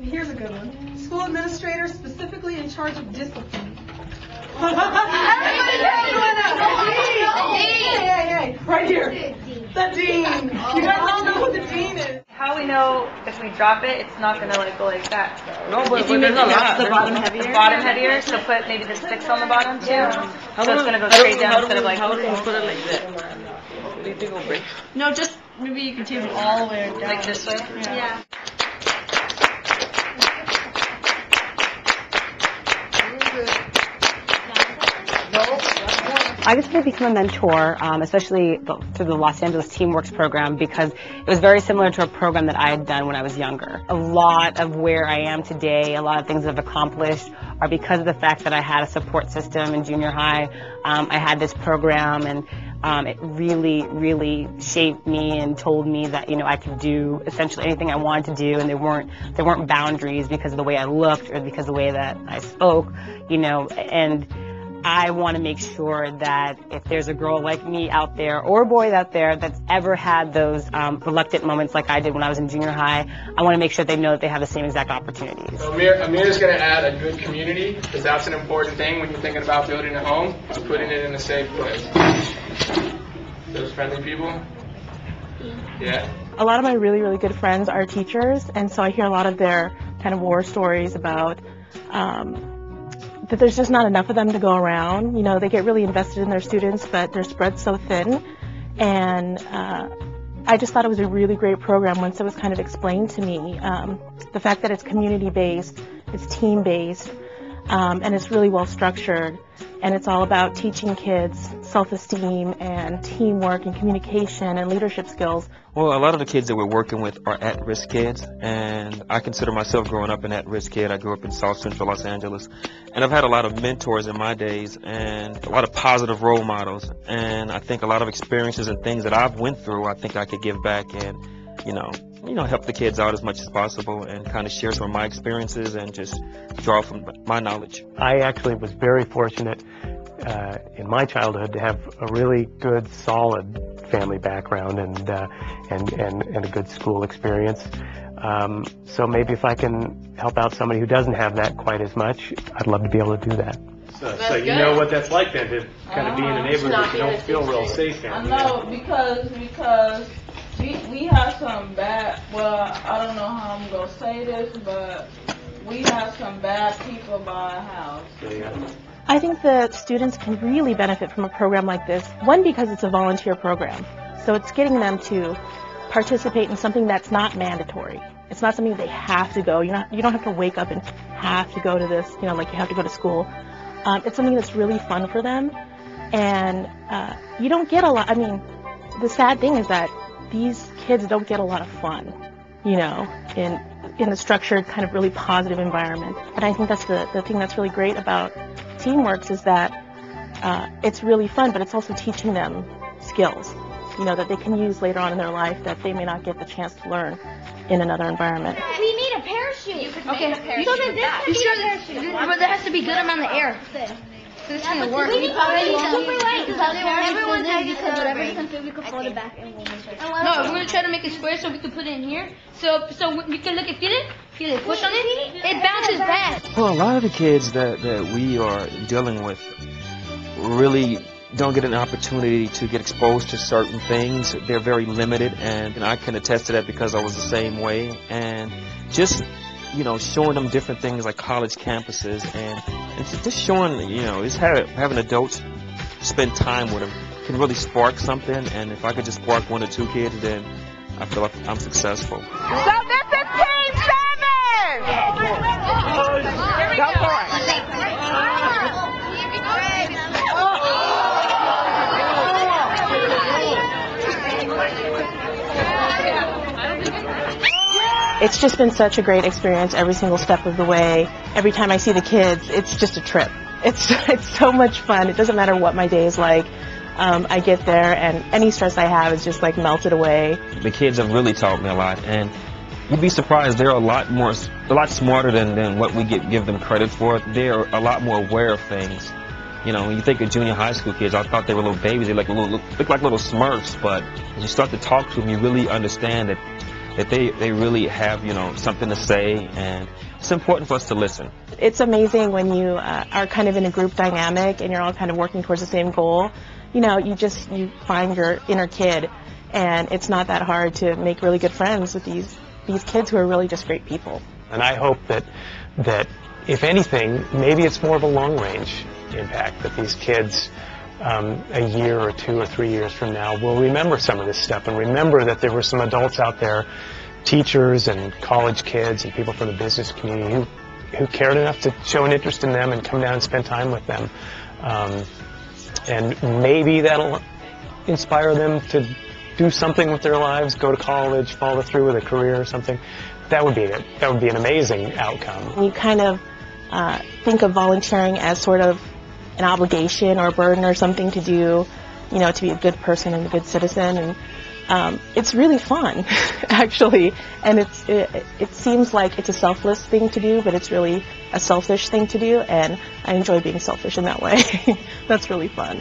Here's a good one. School administrator specifically in charge of discipline. Hey, right here. The dean. You guys all know who the dean is. How we know if we drop it, it's not gonna go like that. No, but you make there's a lot. the bottom heavier. The bottom heavier, so put maybe the sticks on the bottom too. So it's gonna go straight down instead of like. How do you put it like that? Do you think it'll break? No, just maybe you can tape it all the way down. Like this way. Yeah. I decided to become a mentor, especially through the Los Angeles Teamworks program, because it was very similar to a program that I had done when I was younger. A lot of where I am today, a lot of things I've accomplished are because of the fact that I had a support system in junior high. I had this program, and it really, really shaped me and told me that, you know, I could do essentially anything I wanted to do, and there weren't boundaries because of the way I looked or because of the way that I spoke, you know. And I want to make sure that if there's a girl like me out there or a boy out there that's ever had those reluctant moments like I did when I was in junior high, I want to make sure they know that they have the same exact opportunities. So Amir's going to add a good community, because that's an important thing when you're thinking about building a home, putting it in a safe place. Those friendly people? Yeah. A lot of my really, really good friends are teachers, and so I hear a lot of their kind of war stories about that there's just not enough of them to go around. You know, they get really invested in their students, but they're spread so thin. And I just thought it was a really great program once it was kind of explained to me. The fact that it's community-based, it's team-based, and it's really well structured. And it's all about teaching kids self-esteem and teamwork and communication and leadership skills. Well, a lot of the kids that we're working with are at-risk kids, and I consider myself growing up an at-risk kid. I grew up in South Central Los Angeles, and I've had a lot of mentors in my days and a lot of positive role models, and I think a lot of experiences and things that I've went through, I think I could give back and, you know, help the kids out as much as possible and kind of share some of my experiences and just draw from my knowledge. I actually was very fortunate in my childhood to have a really good, solid family background and a good school experience. So maybe if I can help out somebody who doesn't have that quite as much, I'd love to be able to do that. So you know what that's like then, to kind of be in a neighborhood that you don't feel real safe in. I know, because we have some bad, well, I don't know how I'm going to say this, but we have some bad people by our house. Yeah. I think that students can really benefit from a program like this. One, because it's a volunteer program. So it's getting them to participate in something that's not mandatory. It's not something they have to go. You don't have to wake up and have to go to this, you know, like you have to go to school. It's something that's really fun for them. And you don't get a lot. I mean, the sad thing is that these kids don't get a lot of fun, you know, in a structured, kind of really positive environment. And I think that's the thing that's really great about Teamworks is that it's really fun, but it's also teaching them skills, you know, that they can use later on in their life that they may not get the chance to learn in another environment. We need a parachute. You could make a parachute. So then this parachute. But there has to be good amount of air. So it's going to work. We need super light because everyone's because whatever you can fit, we can fold it back and we'll make it. No, we're going to try to make it square so we can put it in here. So you can look at feel it, push on it, it bounces back. Well, a lot of the kids that we are dealing with really don't get an opportunity to get exposed to certain things. They're very limited, and I can attest to that because I was the same way. And just, you know, showing them different things like college campuses and just showing, you know, just having adults spend time with them can really spark something. And if I could just spark 1 or 2 kids, then I feel like I'm successful. So this is Team 7! Here we go. It's just been such a great experience every single step of the way. Every time I see the kids, it's just a trip. It's so much fun. It doesn't matter what my day is like. I get there and any stress I have is just like melted away. The kids have really taught me a lot, and you'd be surprised they're a lot smarter than what we give them credit for. They're a lot more aware of things. You know, when you think of junior high school kids, I thought they were little babies. They look like little Smurfs, but as you start to talk to them, you really understand that that they really have, you know, something to say, and it's important for us to listen. It's amazing when you are kind of in a group dynamic and you're all kind of working towards the same goal. You know, you find your inner kid, and it's not that hard to make really good friends with these kids who are really just great people. And I hope that if anything, maybe it's more of a long-range impact, that these kids a year or 2 or 3 years from now will remember some of this stuff and remember that there were some adults out there, teachers and college kids and people from the business community who cared enough to show an interest in them and come down and spend time with them. And maybe that'll inspire them to do something with their lives, go to college, follow through with a career or something. That would be it. That would be an amazing outcome. You kind of think of volunteering as sort of an obligation or a burden or something to do, you know, to be a good person and a good citizen. And it's really fun, actually. And it seems like it's a selfless thing to do, but it's really a selfish thing to do. And I enjoy being selfish in that way. That's really fun.